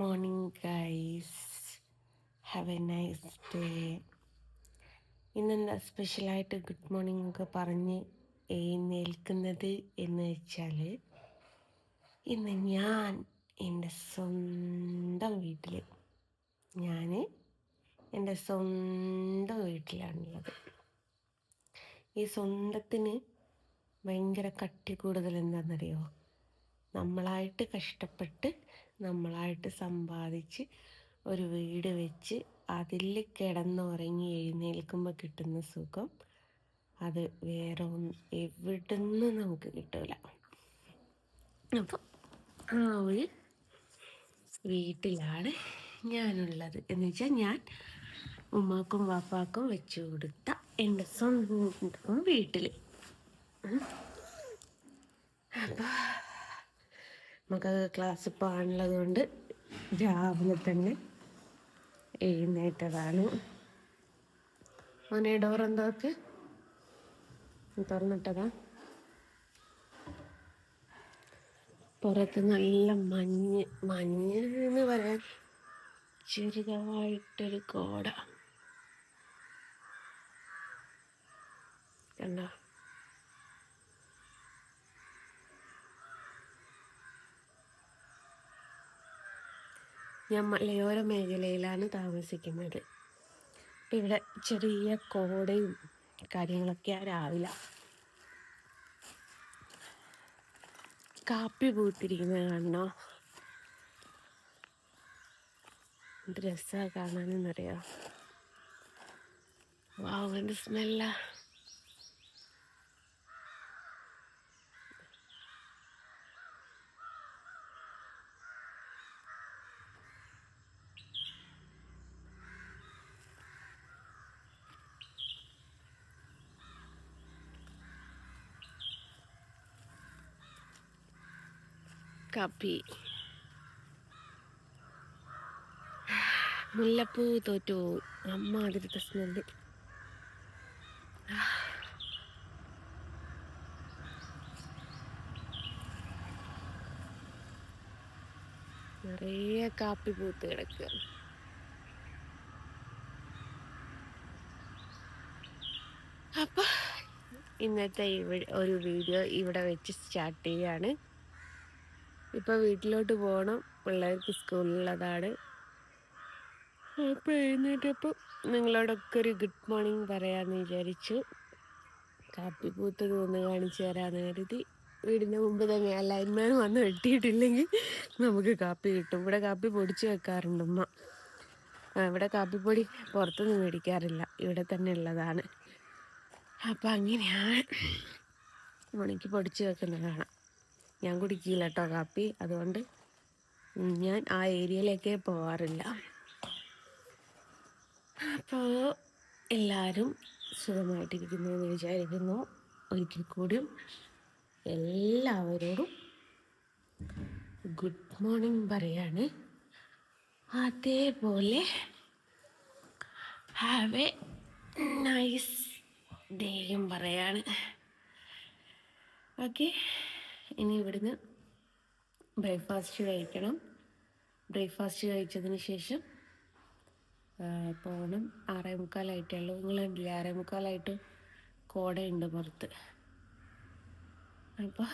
Morning guys, have A nice day. ഇന്നെന്താ സ്പെഷ്യലായിട്ട് good morning ഒക്കെ പറഞ്ഞ് എഴുന്നേൽക്കുന്നത് എന്ന് വെച്ചാൽ, ഇന്ന് ഞാൻ എൻ്റെ സ്വന്തം വീട്ടിലാണുള്ളത്. ഈ സ്വന്തത്തിന് ഭയങ്കര കട്ടി കൂടുതൽ എന്താണെന്നറിയോ? നമ്മളായിട്ട് കഷ്ടപ്പെട്ട് നമ്മളായിട്ട് സമ്പാദിച്ച് ഒരു വീട് വെച്ച് അതിൽ കിടന്നുറങ്ങി എഴുന്നേൽക്കുമ്പോൾ കിട്ടുന്ന സുഖം അത് വേറെ എവിടുന്ന് നമുക്ക് കിട്ടില്ല. അപ്പം ആ ഒരു വീട്ടിലാണ് ഞാനുള്ളത് എന്ന് വെച്ചാൽ, ഞാൻ ഉമ്മാക്കും വാപ്പാക്കും വെച്ചു കൊടുത്ത എൻ്റെ സ്വന്തം വീട്ടിൽ. അപ്പോൾ മക്കൾക്ക് ക്ലാസ് പോകാനുള്ളത് കൊണ്ട് രാവിലെ തന്നെ എഴുന്നേറ്റതാണ്. മോനെ, ഡോർ എന്തൊക്കെ തുറന്നിട്ടതാ. പുറത്ത് നല്ല മഞ്ഞ് എന്ന് പറയാൻ ചെറുതായിട്ടൊരു കോട കണ്ടോ. ഞാൻ മലയോര മേഖലയിലാണ് താമസിക്കുന്നത്. ഇവിടെ ചെറിയ കോടയും കാര്യങ്ങളൊക്കെയാണ് രാവിലെ. കാപ്പി പൂത്തിരിക്കുന്നത് കാണണോ? എന്ത് രസമാണ് കാണാനെന്നറിയോ? വാവ്, എന്ത് സ്മെല്ലാ. കാപ്പി, മുല്ലപ്പൂ തോറ്റു, അമ്മാതിരത്തെ സ്മെല്ല്. നിറയെ കാപ്പി പൂത്ത് കിടക്കുക. അപ്പോൾ ഇന്നത്തെ ഒരു വീഡിയോ ഇവിടെ വെച്ച് സ്റ്റാർട്ട് ചെയ്യാണ്. ഇപ്പോൾ വീട്ടിലോട്ട് പോകണം, പിള്ളേർക്ക് സ്കൂളിലുള്ളതാണ്. അപ്പോൾ എഴുന്നേറ്റപ്പോൾ നിങ്ങളോടൊക്കെ ഒരു ഗുഡ് മോർണിംഗ് പറയാമെന്ന് വിചാരിച്ചു. കാപ്പി പൂത്തത് ഒന്ന് കാണിച്ചു തരാമെന്ന് കരുതി. വീടിൻ്റെ മുമ്പ് തന്നെ ലൈൻമാൻ വന്ന് വെട്ടിയിട്ടില്ലെങ്കിൽ നമുക്ക് കാപ്പി കിട്ടും. ഇവിടെ കാപ്പി പൊടിച്ച് വെക്കാറുണ്ട് ഉമ്മ. ഇവിടെ കാപ്പിപ്പൊടി പുറത്തുനിന്ന് മേടിക്കാറില്ല, ഇവിടെ തന്നെ ഉള്ളതാണ്. അപ്പം അങ്ങനെയാണ് ഉണക്കി പൊടിച്ച് വെക്കുന്നതാണ്. ഞാൻ കുടിക്കില്ല കേട്ടോ കാപ്പി, അതുകൊണ്ട് ഞാൻ ആ ഏരിയയിലേക്കേ പോവാറില്ല. അപ്പോൾ എല്ലാവരും സുഖമായിട്ടിരിക്കുന്നു എന്ന് വിചാരിക്കുന്നു. ഒരിക്കൽ കൂടിയും എല്ലാവരോടും ഗുഡ് മോർണിംഗ് പറയാണ്. അതേപോലെ ഹാവ് എ നൈസ് ഡേയും പറയാണ്. ഓക്കെ, ഇനി ഇവിടുന്ന് ബ്രേക്ക്ഫാസ്റ്റ് കഴിക്കണം. ബ്രേക്ക്ഫാസ്റ്റ് കഴിച്ചതിന് ശേഷം പോകണം. 6:45 നിങ്ങളുണ്ടല്ലേ, 6:45 കോടയുണ്ട് പുറത്ത്. അപ്പോൾ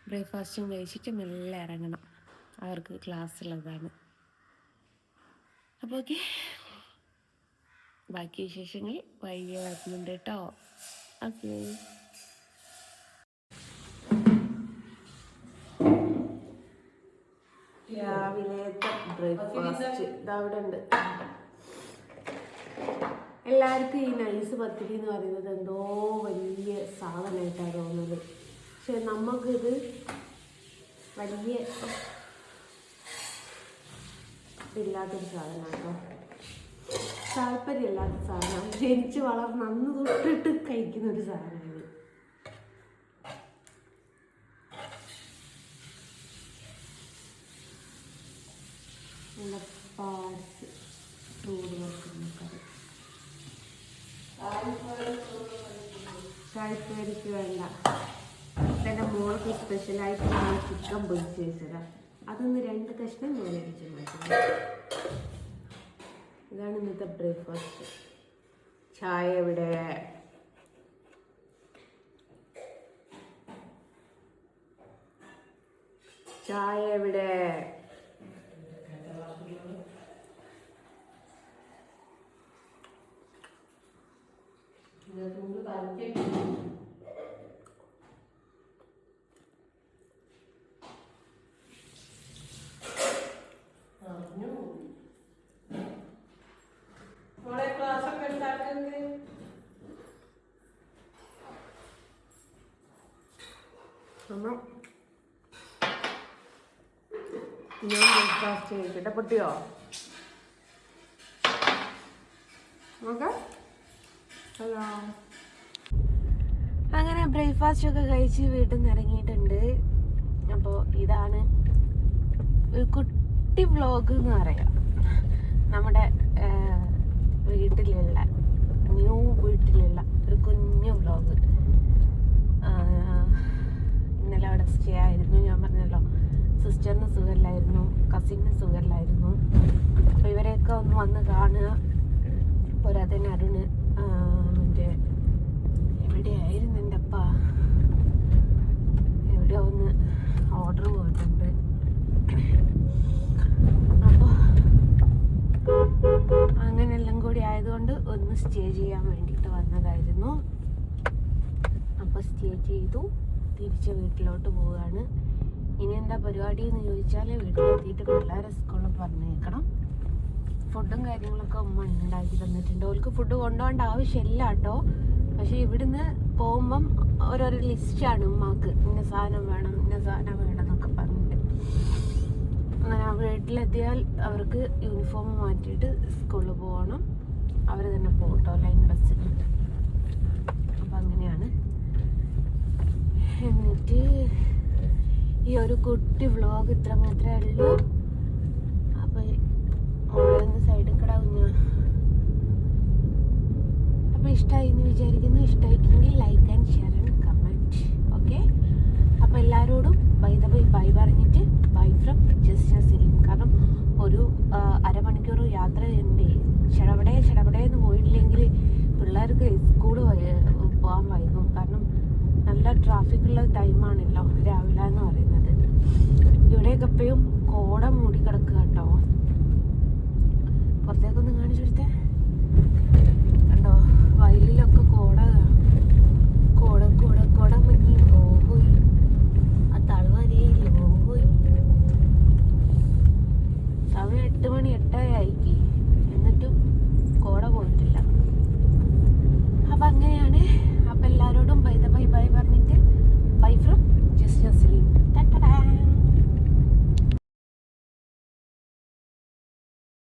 ബ്രേക്ക്ഫാസ്റ്റും കഴിച്ചിട്ട് മെല്ലെ ഇറങ്ങണം, അവർക്ക് ക്ലാസ് ഉള്ളതാണ്. അപ്പോൾ ഓക്കെ, ബാക്കി വിശേഷങ്ങൾ വൈകി വരുന്നുണ്ട് കേട്ടോ. ഓക്കെ, രാവിലത്തെ ബ്രേക്ക്ഫാസ്റ്റ് ഇതവിടെ ഉണ്ട്. എല്ലാവർക്കും ഈ നൈസ് പത്തിരി എന്ന് പറയുന്നത് എന്തോ വലിയ സാധനമായിട്ടാണ് തോന്നുന്നത്. പക്ഷെ നമുക്കിത് വലിയ ഇല്ലാത്തൊരു സാധനമാണ് കേട്ടോ. താല്പര്യമില്ലാത്ത സാധനം, ജനിച്ച് വളർന്ന് അന്ന് തൊട്ടിട്ട് കഴിക്കുന്നൊരു സാധനമാണ്. നല്ല പാർസ് ചൂട് വെക്കുന്ന കറി. താല്പര്യക്ക് വേണ്ട. എൻ്റെ മോൾക്ക് സ്പെഷ്യലായിട്ട് ചിക്കൻ പൊരിച്ച് വെച്ചതാണ്. അതൊന്ന് 2 കഷ്ണം മേലടിച്ച് മാറ്റും. ഇതാണ് ഇന്നത്തെ ബ്രേക്ക്ഫാസ്റ്റ്. ചായ ഇവിടെ. ചായ ഇവിടെ. ഞാൻ ബ്രേക്ക്ഫാസ്റ്റ് കഴിക്കട്ടെ. പൊട്ടിയോ? ഹലോ. അങ്ങനെ ബ്രേക്ക്ഫാസ്റ്റ് ഒക്കെ കഴിച്ച് വീട്ടിൽ നിന്ന് ഇറങ്ങിയിട്ടുണ്ട്. അപ്പോൾ ഇതാണ് ഒരു കുട്ടി വ്ലോഗ് എന്ന് പറയാം. നമ്മുടെ വീട്ടിലുള്ള ന്യൂ വീട്ടിലുള്ള ഒരു കുഞ്ഞു വ്ലോഗ്. ഇന്നലെ അവിടെ സ്റ്റേ ആയിരുന്നു. ഞാൻ പറഞ്ഞല്ലോ, സിസ്റ്ററിന് സുഖമില്ലായിരുന്നു, കസിന് സുഖമില്ലായിരുന്നു. അപ്പോൾ ഇവരെയൊക്കെ ഒന്ന് വന്ന് കാണുക. പോരാത്തന്നെ അരുണ് മറ്റേ എവിടെയായിരുന്നു എൻ്റെ അപ്പ, എവിടെയോ ഒന്ന് ഓർഡർ പോയിട്ടുണ്ട്. അപ്പോൾ അങ്ങനെയെല്ലാം കൂടി ആയതുകൊണ്ട് ഒന്ന് സ്റ്റേ ചെയ്യാൻ വേണ്ടിയിട്ട് വന്നതായിരുന്നു. അപ്പോൾ സ്റ്റേ ചെയ്തു തിരിച്ച് വീട്ടിലോട്ട് പോവുകയാണ്. ഇനി എന്താ പരിപാടി എന്ന് ചോദിച്ചാൽ, വീട്ടിലെത്തിയിട്ട് പിള്ളേരെ സ്കൂളിൽ പറഞ്ഞേക്കണം. ഫുഡും കാര്യങ്ങളൊക്കെ ഉമ്മ ഉണ്ടാക്കി തന്നിട്ടുണ്ട്. അവർക്ക് ഫുഡ് കൊണ്ടുപോകേണ്ട ആവശ്യമില്ല കേട്ടോ. പക്ഷെ ഇവിടുന്ന് പോകുമ്പം ഓരോരോ ലിസ്റ്റാണ് ഉമ്മാക്ക്. ഇന്ന സാധനം വേണം, ഇന്ന സാധനം വേണം എന്നൊക്കെ പറഞ്ഞിട്ട്. അങ്ങനെ വീട്ടിലെത്തിയാൽ അവർക്ക് യൂണിഫോം മാറ്റിയിട്ട് സ്കൂളിൽ പോകണം. അവർ തന്നെ പോകട്ടോ, ലൈൻ ബസ്സിൽ. അപ്പം അങ്ങനെയാണ്. എന്നിട്ട് ഈ ഒരു കുട്ടി വ്ലോഗ് ഇത്ര മാത്രമേ ഉള്ളൂ. അപ്പോൾ ഓരോന്ന് സൈഡിൽ കൂടെ അപ്പോൾ ഇഷ്ടമായി എന്ന് വിചാരിക്കുന്നു. ഇഷ്ടമായിട്ടെങ്കിൽ like and share and comment. Okay. അപ്പോൾ എല്ലാവരോടും ബൈ പറഞ്ഞിട്ട് ബൈ ഫ്രം ജസ്റ്റ് സെലിം. കാരണം ഒരു അരമണിക്കൂർ യാത്ര ചെയ്യണ്ടേ. ചെടപടേന്ന് പോയില്ലെങ്കിൽ പിള്ളേർക്ക് സ്കൂൾ പോകാൻ വൈകും. കാരണം നല്ല ട്രാഫിക്കുള്ള ടൈമാണല്ലോ രാവിലെ എന്ന് പറയുന്നത്. ഇവിടെയൊക്കെ എപ്പോഴും കോട മൂടി കിടക്കുക കേട്ടോ. പുറത്തേക്കൊന്ന് കാണിച്ചു കൊടുത്തേ. കണ്ടോ, വയലിലൊക്കെ കോട മഞ്ഞി. ഓഹോ.